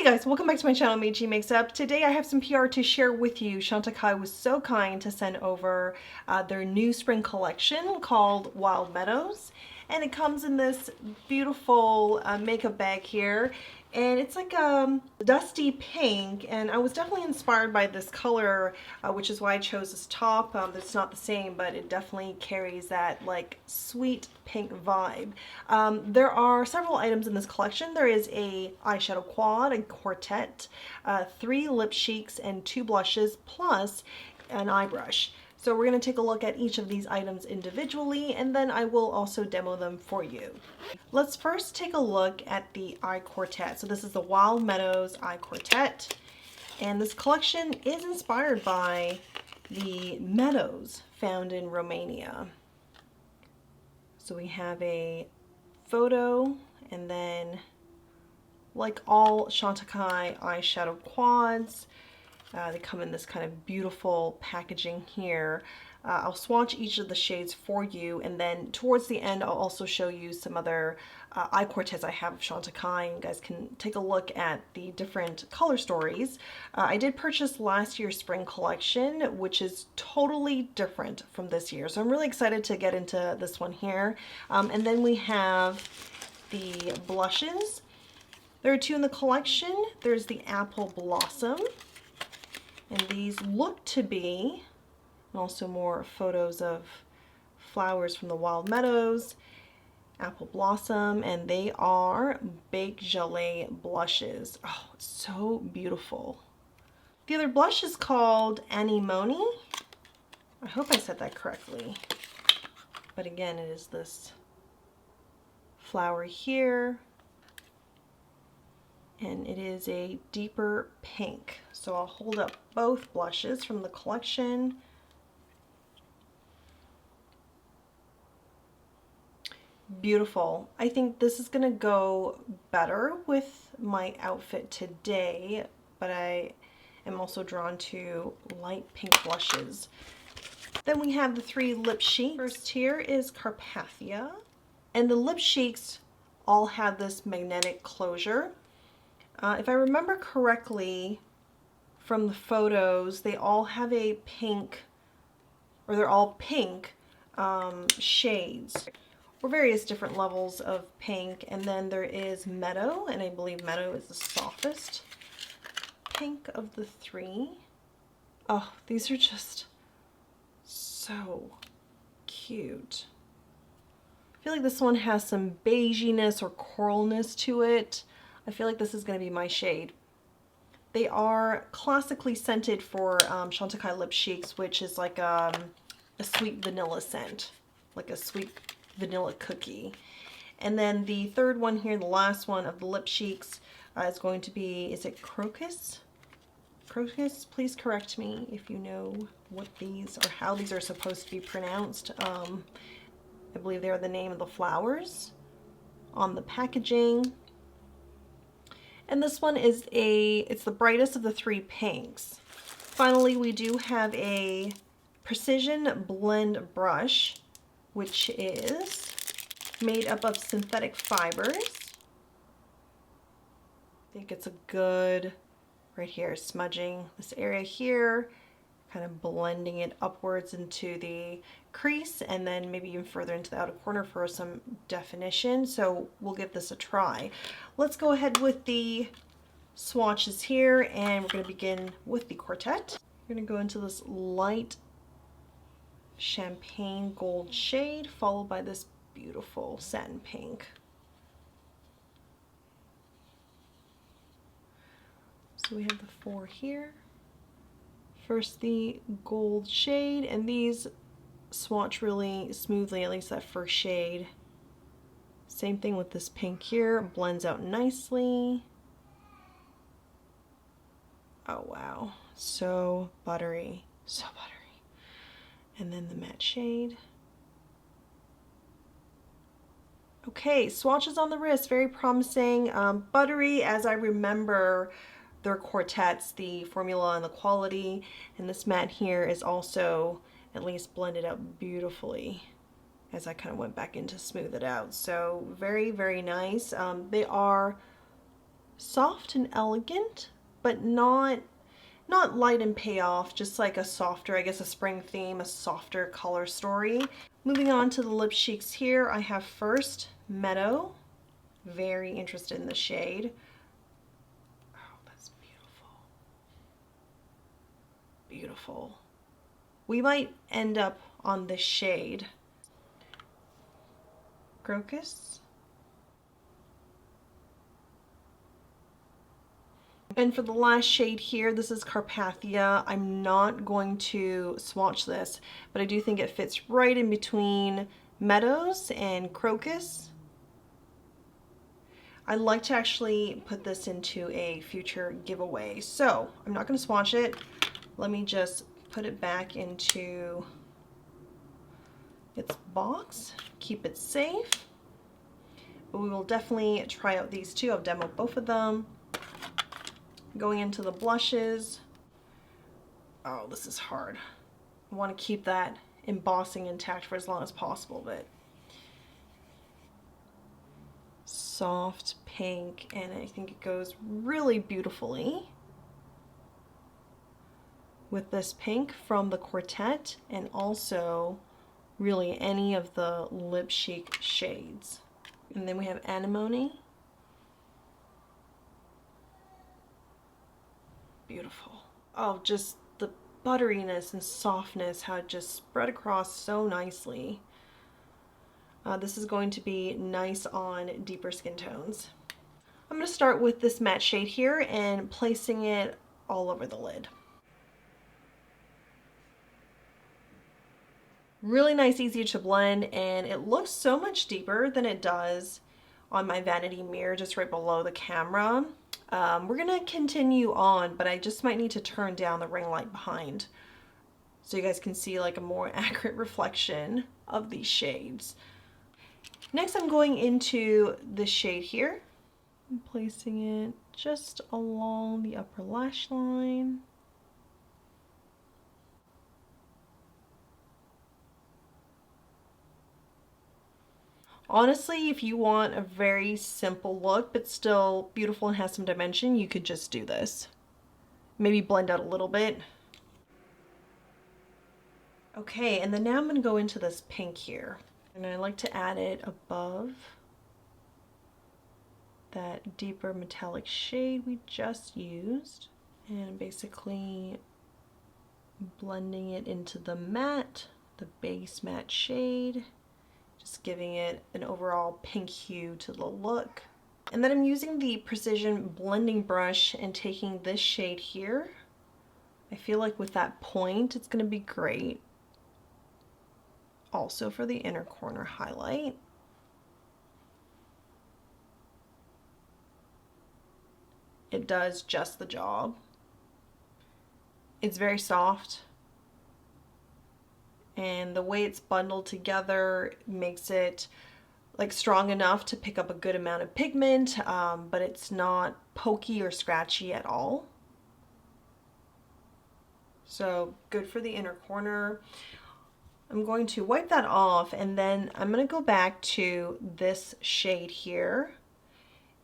guys, welcome back to my channel, Sonia G Makes Up. Today I have some PR to share with you. Chantecaille was so kind to send over their new spring collection called Wild Meadows. And it comes in this beautiful makeup bag here. And it's like a dusty pink, and I was definitely inspired by this color, which is why I chose this top. It's not the same, but it definitely carries that like sweet pink vibe. There are several items in this collection. There is a eyeshadow quad, a quartet, 3 lip cheeks, and 2 blushes, plus an eye brush. So we're going to take a look at each of these items individually, and then I will also demo them for you. Let's first take a look at the eye quartet. So this is the Wild Meadows eye quartet, and this collection is inspired by the meadows found in Romania. So we have a photo, and then like all Chantecaille eyeshadow quads, they come in this kind of beautiful packaging here. I'll swatch each of the shades for you, and then towards the end I'll also show you some other eye quartets I have of Chantecaille. You guys can take a look at the different color stories. I did purchase last year's spring collection, which is totally different from this year. So I'm really excited to get into this one here. And then we have the blushes. There are 2 in the collection. There's the Apple Blossom. And these look to be, and also more photos of flowers from the Wild Meadows, Apple Blossom, and they are Baked Gelée blushes. Oh, it's so beautiful. The other blush is called Anemone. I hope I said that correctly. But again, it is this flower here. And it is a deeper pink. So I'll hold up both blushes from the collection. Beautiful. I think this is gonna go better with my outfit today, but I am also drawn to light pink blushes. Then we have the 3 lip cheeks. First here is Carpathia, and the lip cheeks all have this magnetic closure. If I remember correctly from the photos, they all have a pink, or they're all pink shades, or various different levels of pink. And then there is Meadow, and I believe Meadow is the softest pink of the 3. Oh, these are just so cute. I feel like this one has some beiginess or coralness to it. I feel like this is going to be my shade. They are classically scented for Chantecaille lip cheeks, which is like a sweet vanilla scent, like a sweet vanilla cookie. And then the third one here, the last one of the lip cheeks, is going to be, is it Crocus? Crocus, please correct me if you know what these, or how these are supposed to be pronounced. I believe they are the name of the flowers on the packaging. And this one is it's the brightest of the 3 pinks. Finally, we do have a precision blend brush, which is made up of synthetic fibers. I think it's a good, right here, smudging this area here, kind of blending it upwards into the crease, and then maybe even further into the outer corner for some definition. So we'll give this a try. Let's go ahead with the swatches here, and we're going to begin with the quartet. We're going to go into this light champagne gold shade, followed by this beautiful satin pink. So we have the 4 here. First the gold shade, and these swatch really smoothly, at least that first shade. Same thing with this pink here, blends out nicely. Oh wow, so buttery, so buttery. And then the matte shade. Okay, swatches on the wrist, very promising. Buttery as I remember their quartets, the formula and the quality. And this matte here is also at least blended out beautifully as I kind of went back in to smooth it out. So very, very nice. They are soft and elegant, but not light and payoff, just like a softer, I guess a spring theme, a softer color story. Moving on to the lip cheeks here, I have first Meadow. Very interested in the shade. Oh, that's beautiful. Beautiful. We might end up on this shade. Crocus. And for the last shade here, this is Carpathia. I'm not going to swatch this, but I do think it fits right in between Meadows and Crocus. I'd like to actually put this into a future giveaway. So I'm not going to swatch it. Let me just put it back into its box, keep it safe. But we will definitely try out these two. I've demoed both of them. Going into the blushes. Oh, this is hard. I want to keep that embossing intact for as long as possible, but soft pink, and I think it goes really beautifully with this pink from the Quartet, and also really any of the lip chic shades. And then we have Anemone. Beautiful. Oh, just the butteriness and softness, how it just spread across so nicely. This is going to be nice on deeper skin tones. I'm going to start with this matte shade here and placing it all over the lid. Really nice, easy to blend, and it looks so much deeper than it does on my vanity mirror just right below the camera. We're going to continue on, but I just might need to turn down the ring light behind so you guys can see like a more accurate reflection of these shades. Next, I'm going into this shade here. I'm placing it just along the upper lash line. Honestly, if you want a very simple look but still beautiful and has some dimension, you could just do this. Maybe blend out a little bit. Okay, and then now I'm going to go into this pink here. And I like to add it above that deeper metallic shade we just used. And basically blending it into the matte, the base matte shade. Just giving it an overall pink hue to the look. And then I'm using the Precision blending brush and taking this shade here. I feel like with that point, it's going to be great. Also for the inner corner highlight. It does just the job. It's very soft, and the way it's bundled together makes it like strong enough to pick up a good amount of pigment, but it's not pokey or scratchy at all. So good for the inner corner. I'm going to wipe that off, and then I'm going to go back to this shade here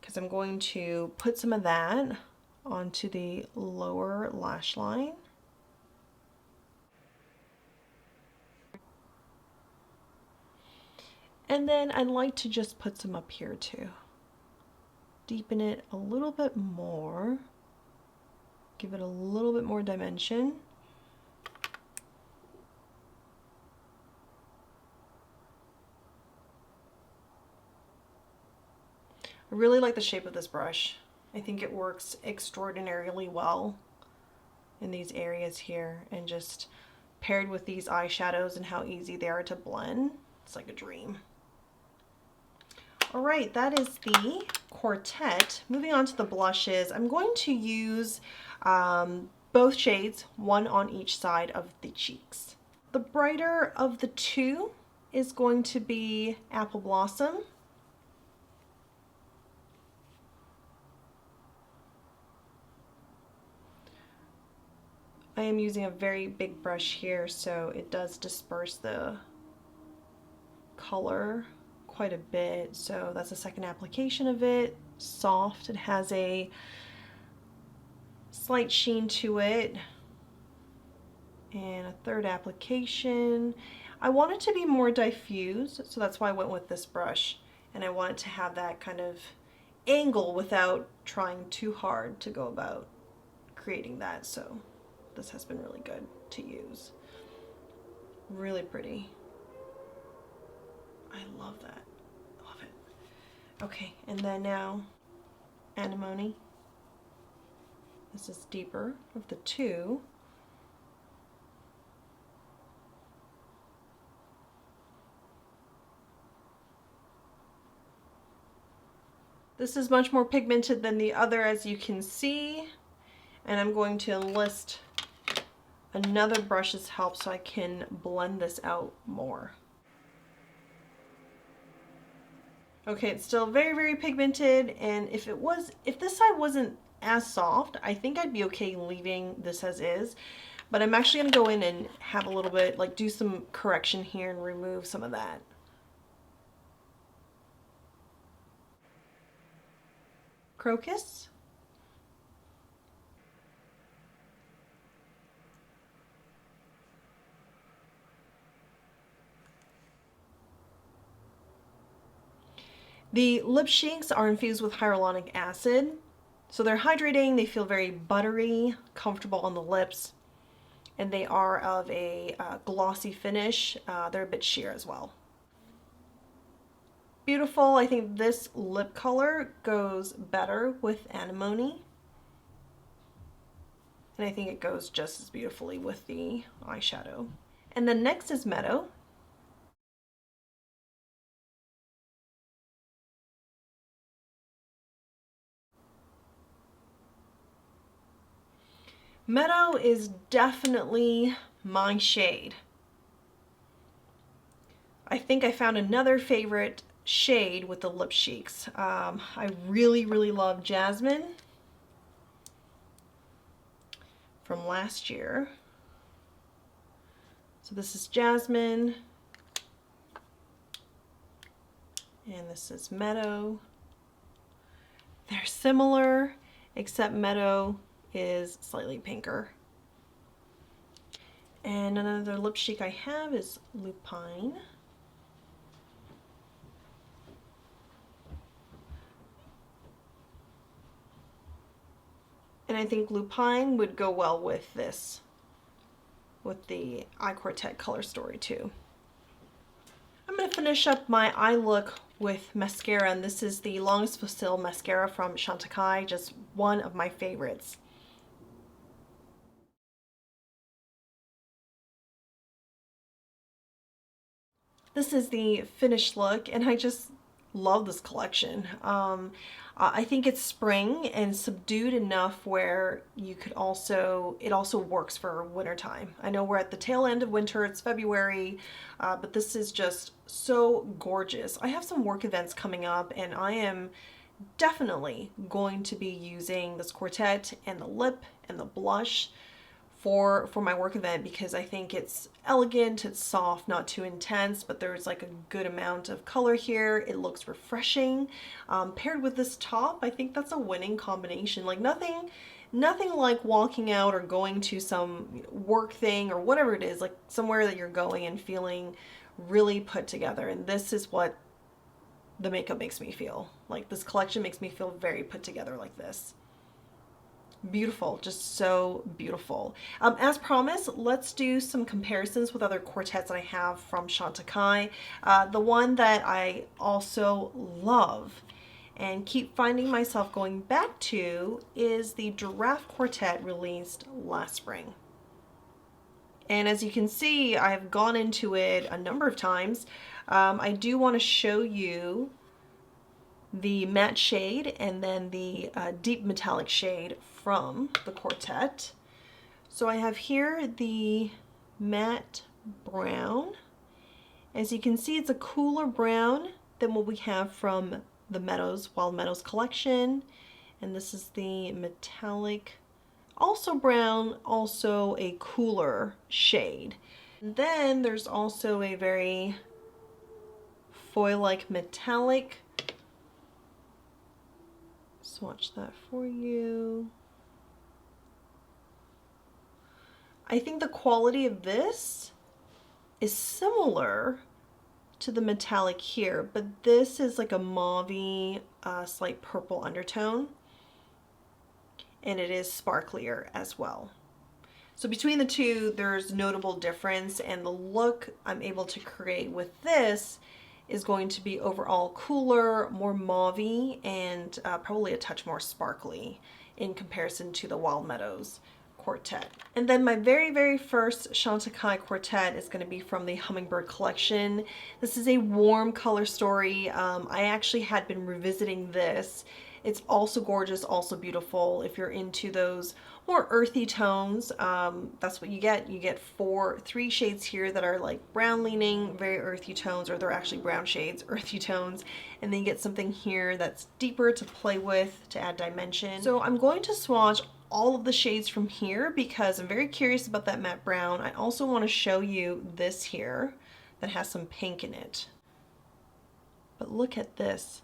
because I'm going to put some of that onto the lower lash line. And then I'd like to just put some up here too. Deepen it a little bit more. Give it a little bit more dimension. I really like the shape of this brush. I think it works extraordinarily well in these areas here, and just paired with these eyeshadows and how easy they are to blend, it's like a dream. All right, that is the Quartet. Moving on to the blushes, I'm going to use both shades, one on each side of the cheeks. The brighter of the two is going to be Apple Blossom. I am using a very big brush here, so it does disperse the color quite a bit. So that's the second application of it. Soft. It has a slight sheen to it. And a third application. I want it to be more diffuse, so that's why I went with this brush. And I want it to have that kind of angle without trying too hard to go about creating that. So this has been really good to use. Really pretty. I love that. Love it. Okay, and then now anemone. This is deeper of the two. This is much more pigmented than the other, as you can see, and I'm going to enlist another brush's help so I can blend this out more. Okay, it's still very, very pigmented, and if this side wasn't as soft, I think I'd be okay leaving this as is, but I'm actually gonna go in and have a little bit, like do some correction here and remove some of that. Crocus. The lip cheeks are infused with hyaluronic acid, so they're hydrating, they feel very buttery, comfortable on the lips, and they are of a glossy finish. They're a bit sheer as well. Beautiful. I think this lip color goes better with anemone. And I think it goes just as beautifully with the eyeshadow. And then next is Meadow. Meadow is definitely my shade. I think I found another favorite shade with the lip cheeks. I really, really love Jasmine from last year. So this is Jasmine, and this is Meadow. They're similar, except Meadow is slightly pinker. And another lip cheek I have is Lupine. And I think Lupine would go well with this, with the Eye Quartet color story too. I'm going to finish up my eye look with mascara, and this is the Longest Facile mascara from Chantecaille, just one of my favorites. This is the finished look, and I just love this collection. I think it's spring and subdued enough where you could also, it also works for wintertime. I know we're at the tail end of winter, it's February, but this is just so gorgeous. I have some work events coming up, and I am definitely going to be using this quartet and the lip and the blush for my work event, because I think it's elegant, it's soft, not too intense, but there's like a good amount of color here. It looks refreshing. Paired with this top, I think that's a winning combination. Like nothing like walking out or going to some work thing or whatever it is, like somewhere that you're going and feeling really put together. And this is what the makeup makes me feel. Like this collection makes me feel very put together like this. Beautiful, just so beautiful. As promised, let's do some comparisons with other quartets that I have from Chantecaille. The one that I also love and keep finding myself going back to is the Giraffe Quartet released last spring. And as you can see, I've gone into it a number of times. I do want to show you the matte shade and then the deep metallic shade from the quartet. So I have here the matte brown. As you can see, it's a cooler brown than what we have from the Meadows, Wild Meadows collection. And this is the metallic, also brown, also a cooler shade. And then there's also a very foil-like metallic. Swatch that for you. I think the quality of this is similar to the metallic here, but this is like a mauvey, slight purple undertone, and it is sparklier as well. So between the two, there's notable difference, and the look I'm able to create with this is going to be overall cooler, more mauvey, and probably a touch more sparkly in comparison to the Wild Meadows quartet. And then my very first Chantecaille quartet is going to be from the Hummingbird collection. This is a warm color story. I actually had been revisiting this. It's also gorgeous, also beautiful. If you're into those more earthy tones, that's what you get. You get three shades here that are like brown leaning, very earthy tones, or they're actually brown shades, earthy tones. And then you get something here that's deeper to play with, to add dimension. So I'm going to swatch all of the shades from here because I'm very curious about that matte brown. I also want to show you this here that has some pink in it. But look at this.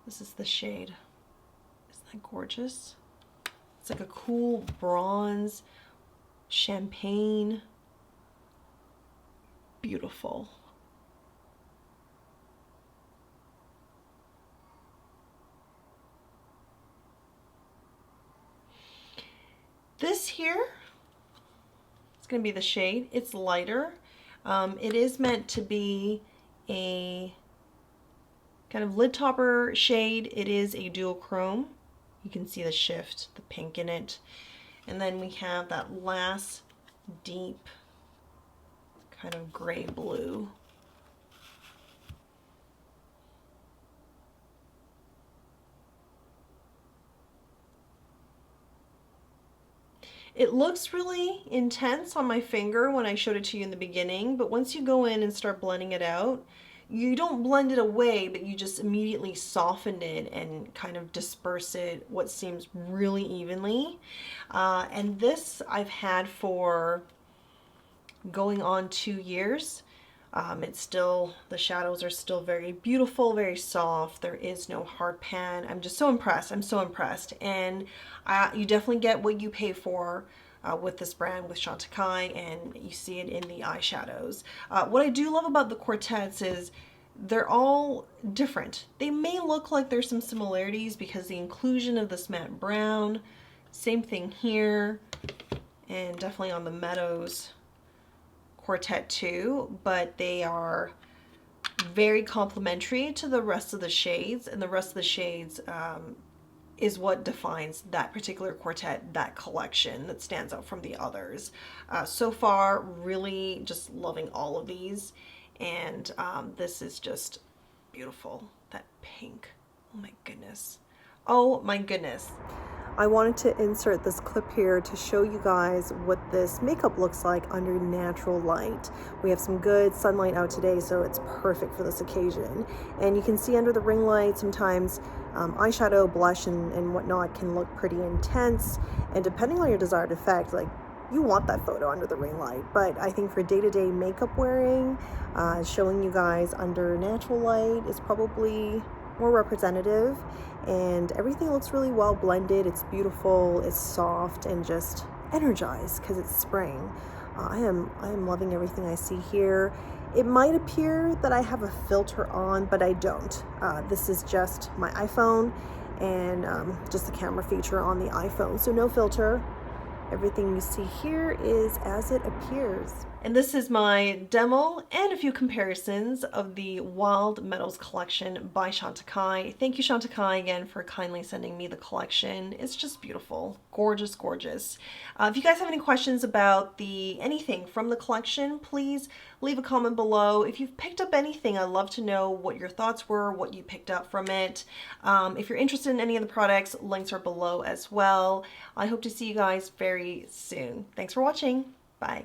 This is the shade. Isn't that gorgeous? It's like a cool bronze, champagne. Beautiful. This here is going to be the shade. It's lighter. It is meant to be a kind of lid topper shade. It is a dual chrome. You can see the shift, the pink in it. And then we have that last deep kind of gray blue. It looks really intense on my finger when I showed it to you in the beginning, but once you go in and start blending it out, you don't blend it away, but you just immediately soften it and kind of disperse it what seems really evenly. And this I've had for going on 2 years. It's still, the shadows are still very beautiful, very soft. There is no hard pan. I'm just so impressed. I'm so impressed. And you definitely get what you pay for with this brand, with Chantecaille, and you see it in the eyeshadows. What I do love about the quartets is they're all different. They may look like there's some similarities because the inclusion of this matte brown, same thing here, and definitely on the Meadows quartet too, but they are very complementary to the rest of the shades, and the rest of the shades is what defines that particular quartet, that collection that stands out from the others. So far, really just loving all of these, and this is just beautiful. That pink, oh my goodness. Oh my goodness. I wanted to insert this clip here to show you guys what this makeup looks like under natural light. We have some good sunlight out today, so it's perfect for this occasion. And you can see under the ring light, sometimes eyeshadow, blush, and whatnot can look pretty intense. And depending on your desired effect, like, you want that photo under the ring light. But I think for day-to-day makeup wearing, showing you guys under natural light is probably more representative, and everything looks really well blended. It's beautiful, it's soft, and just energized because it's spring. I am loving everything I see here. It might appear that I have a filter on, but I don't. This is just my iPhone and just the camera feature on the iPhone, so no filter. Everything you see here is as it appears. And this is my demo and a few comparisons of the Wild Meadows collection by Chantecaille. Thank you, Chantecaille, again for kindly sending me the collection. It's just beautiful. Gorgeous, gorgeous. If you guys have any questions about anything from the collection, please leave a comment below. If you've picked up anything, I'd love to know what your thoughts were, what you picked up from it. If you're interested in any of the products, links are below as well. I hope to see you guys very soon. Thanks for watching. Bye.